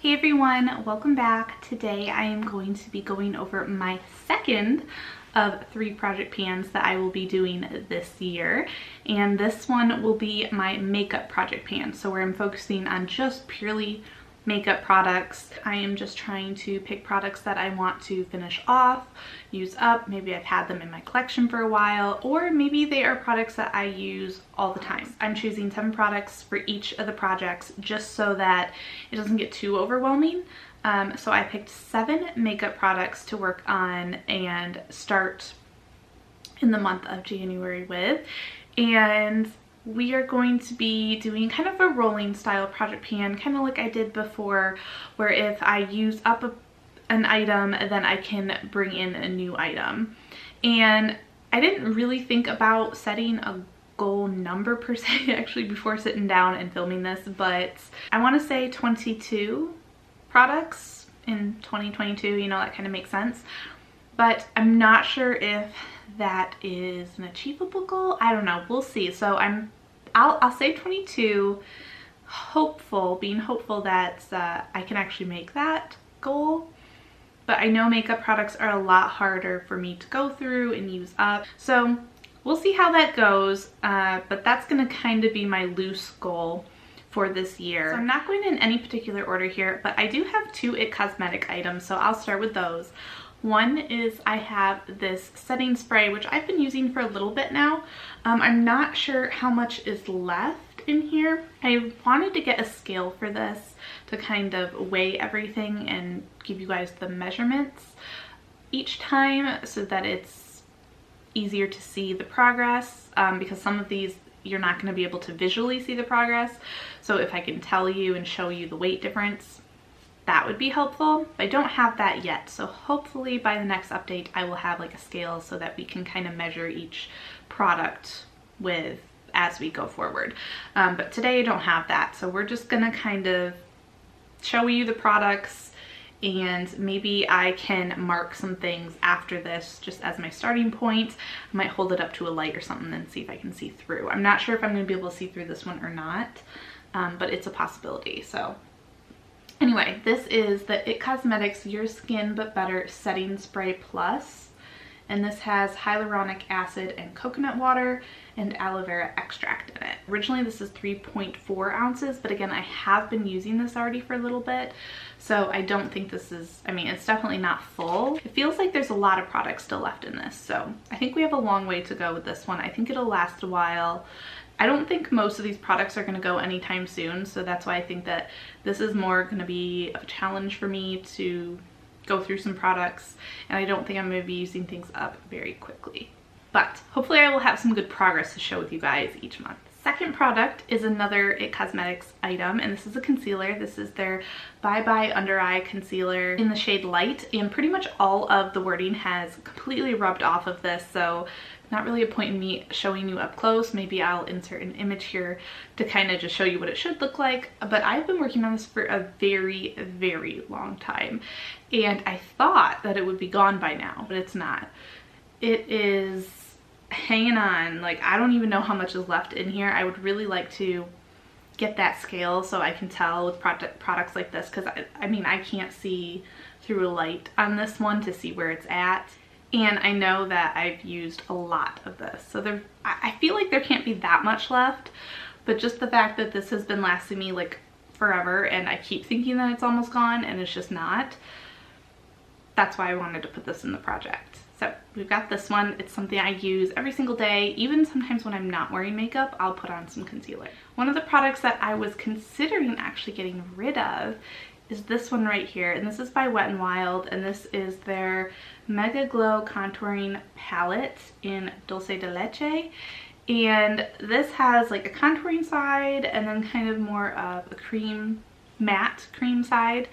Hey everyone, welcome back. Today I am going to be going over my second of 3 project pans that I will be doing this year, and this one will be my makeup project pan, so where I'm focusing on just purely makeup products. I am just trying to pick products that I want to finish off, use up. Maybe I've had them in my collection for a while, or maybe they are products that I use all the time. I'm choosing 7 products for each of the projects just so that it doesn't get too overwhelming. So I picked 7 makeup products to work on and start in the month of January with, and we are going to be doing kind of a rolling style project pan, kind of like I did before, where if I use up an item, then I can bring in a new item. And I didn't really think about setting a goal number per se actually before sitting down and filming this, but I want to say 22 products in 2022, you know, that kind of makes sense. But I'm not sure if that is an achievable goal. I don't know, we'll see. So I'll say 22, being hopeful that I can actually make that goal. But I know makeup products are a lot harder for me to go through and use up. So we'll see how that goes, but that's gonna kind of be my loose goal for this year. So I'm not going in any particular order here, but I do have 2 IT Cosmetic items, so I'll start with those. One is I have this setting spray, which I've been using for a little bit now. I'm not sure how much is left in here. I wanted to get a scale for this to kind of weigh everything and give you guys the measurements each time so that it's easier to see the progress, because some of these you're not going to be able to visually see the progress. So if I can tell you and show you the weight difference, that would be helpful. But I don't have that yet, so hopefully by the next update I will have like a scale so that we can kind of measure each product with as we go forward. But today I don't have that, so we're just gonna kind of show you the products, and maybe I can mark some things after this just as my starting point. I might hold it up to a light or something and see if I can see through. I'm not sure if I'm gonna be able to see through this one or not, but it's a possibility. So anyway, this is the IT Cosmetics Your Skin But Better Setting Spray Plus, and this has hyaluronic acid and coconut water and aloe vera extract in it. Originally this is 3.4 ounces, but again, I have been using this already for a little bit, so I don't think this is, I mean, it's definitely not full. It feels like there's a lot of products still left in this, so I think we have a long way to go with this one. I think it'll last a while. I don't think most of these products are going to go anytime soon, so that's why I think that this is more going to be a challenge for me to go through some products, and I don't think I'm going to be using things up very quickly. But hopefully I will have some good progress to show with you guys each month. Second product is another IT Cosmetics item, and this is a concealer. This is their Bye Bye Under Eye Concealer in the shade Light, and pretty much all of the wording has completely rubbed off of this, so not really a point in me showing you up close. Maybe I'll insert an image here to kind of just show you what it should look like. But I've been working on this for a very, very long time, and I thought that it would be gone by now, but it's not. It is hanging on. Like, I don't even know how much is left in here. I would really like to get that scale so I can tell with products like this, because I mean, I can't see through a light on this one to see where it's at. And I know that I've used a lot of this, so I feel like there can't be that much left, but just the fact that this has been lasting me like forever, and I keep thinking that it's almost gone and it's just not, that's why I wanted to put this in the project. So we've got this one. It's something I use every single day. Even sometimes when I'm not wearing makeup, I'll put on some concealer. One of the products that I was considering actually getting rid of is this one right here, and this is by Wet n Wild, and this is their Megaglo Contouring Palette in Dulce De Leche. And this has like a contouring side and then kind of more of a cream, matte cream side.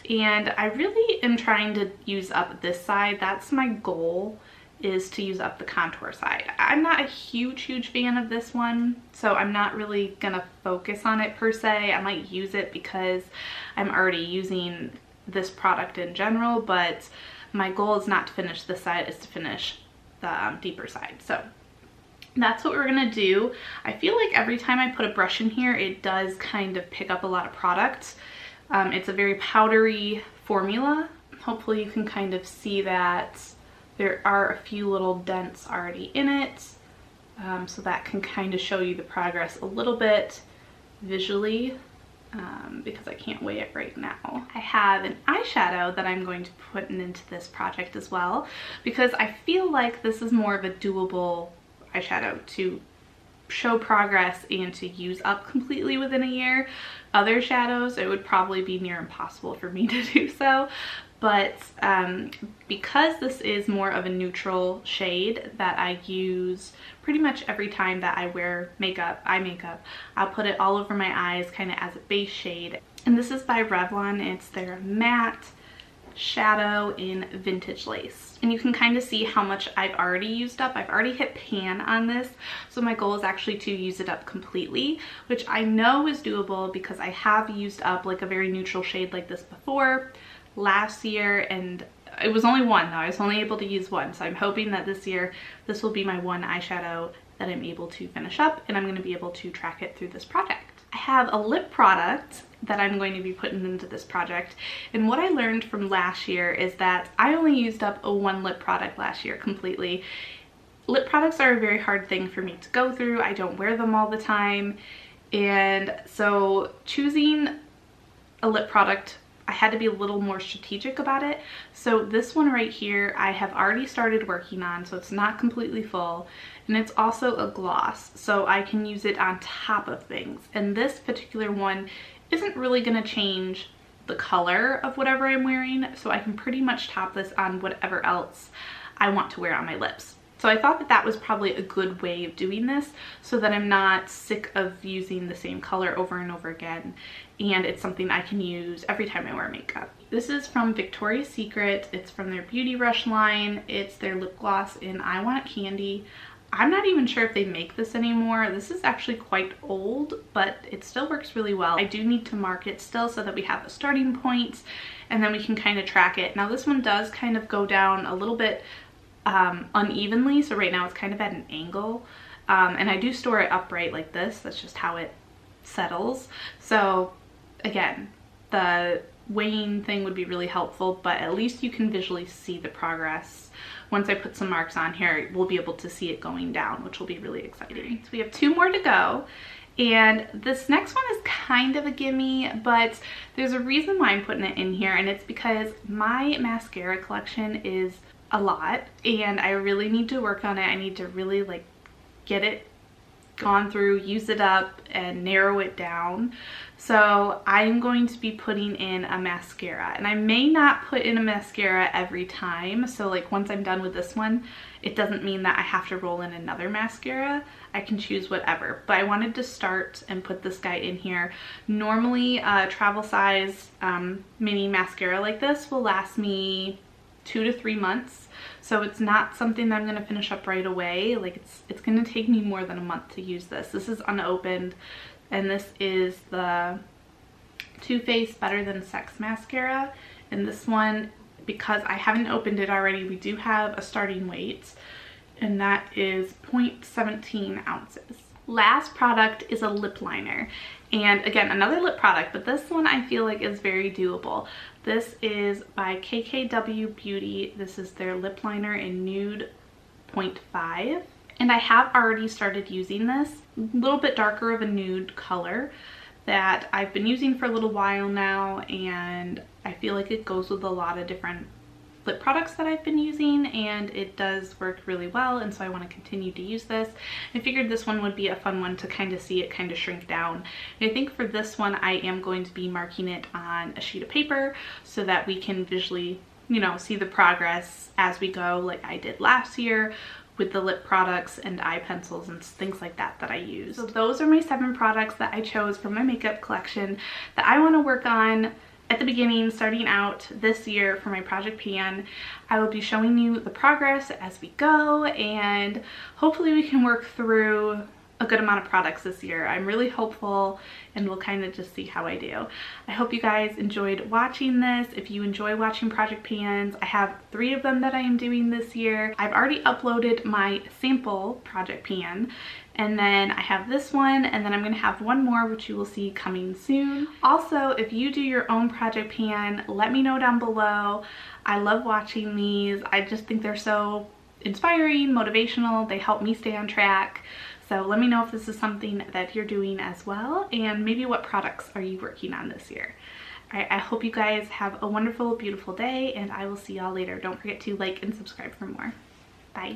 And I really am trying to use up this side. That's my goal, is to use up the contour side. I'm not a huge fan of this one, so I'm not really gonna focus on it per se. I might use it because I'm already using this product in general, but my goal is not to finish this side, is to finish the deeper side. So that's what we're gonna do. I feel like every time I put a brush in here, it does kind of pick up a lot of product. It's a very powdery formula. Hopefully you can kind of see that there are a few little dents already in it. So that can kind of show you the progress a little bit visually, because I can't weigh it right now. I have an eyeshadow that I'm going to put into this project as well, because I feel like this is more of a doable eyeshadow to show progress and to use up completely within a year. Other shadows, it would probably be near impossible for me to do so. But because this is more of a neutral shade that I use pretty much every time that I wear makeup, eye makeup, I'll put it all over my eyes kind of as a base shade. And this is by Revlon. It's their matte shadow in Vintage Lace. And you can kind of see how much I've already used up. I've already hit pan on this. So my goal is actually to use it up completely, which I know is doable because I have used up like a very neutral shade like this before last year, and it was only one though. I was only able to use one, so I'm hoping that this year this will be my one eyeshadow that I'm able to finish up, and I'm going to be able to track it through this project. I have a lip product that I'm going to be putting into this project, and what I learned from last year is that I only used up one lip product last year completely. Lip products are a very hard thing for me to go through. I don't wear them all the time, and so choosing a lip product, I had to be a little more strategic about it. So this one right here, I have already started working on, so it's not completely full. And it's also a gloss, so I can use it on top of things. And this particular one isn't really gonna change the color of whatever I'm wearing, so I can pretty much top this on whatever else I want to wear on my lips. So I thought that that was probably a good way of doing this so that I'm not sick of using the same color over and over again, and it's something I can use every time I wear makeup. This is from Victoria's Secret. It's from their Beauty Rush line. It's their lip gloss in I Want Candy. I'm not even sure if they make this anymore. This is actually quite old, but it still works really well. I do need to mark it still so that we have a starting point, and then we can kind of track it. Now this one does kind of go down a little bit unevenly, so right now it's kind of at an angle, and I do store it upright like this. That's just how it settles. So again, the weighing thing would be really helpful, but at least you can visually see the progress. Once I put some marks on here, we'll be able to see it going down, which will be really exciting. So we have 2 more to go, and this next one is kind of a gimme, but there's a reason why I'm putting it in here, and it's because my mascara collection is a lot, and I really need to work on it. I need to really like get it gone through, use it up, and narrow it down. So I'm going to be putting in a mascara, and I may not put in a mascara every time. So like once I'm done with this one, it doesn't mean that I have to roll in another mascara. I can choose whatever, but I wanted to start and put this guy in here. Normally a travel size mini mascara like this will last me 2 to 3 months, so it's not something that I'm gonna finish up right away. Like it's gonna take me more than a month to use this. This is unopened, and this is the Too Faced Better Than Sex mascara, and this one, because I haven't opened it already, we do have a starting weight, and that is 0.17 ounces. Last product is a lip liner, and again, another lip product, but this one I feel like is very doable. This is by KKW Beauty. This is their lip liner in Nude 0.5, and I have already started using this. A little bit darker of a nude color that I've been using for a little while now, and I feel like it goes with a lot of different lip products that I've been using, and it does work really well, and so I want to continue to use this. I figured this one would be a fun one to kind of see it kind of shrink down. And I think for this one I am going to be marking it on a sheet of paper so that we can visually, you know, see the progress as we go, like I did last year with the lip products and eye pencils and things like that that I use. So those are my 7 products that I chose from my makeup collection that I want to work on at the beginning, starting out this year for my project pan. I will be showing you the progress as we go, and hopefully we can work through a good amount of products this year. I'm really hopeful, and we'll kind of just see how I do. I hope you guys enjoyed watching this. If you enjoy watching project pans, I have 3 of them that I am doing this year. I've already uploaded my sample project pan, and then I have this one, and then I'm going to have one more which you will see coming soon. Also, if you do your own project pan, let me know down below. I love watching these. I just think they're so inspiring, motivational. They help me stay on track. So let me know if this is something that you're doing as well, and maybe what products are you working on this year. All right, I hope you guys have a wonderful, beautiful day, and I will see y'all later. Don't forget to like and subscribe for more. Bye.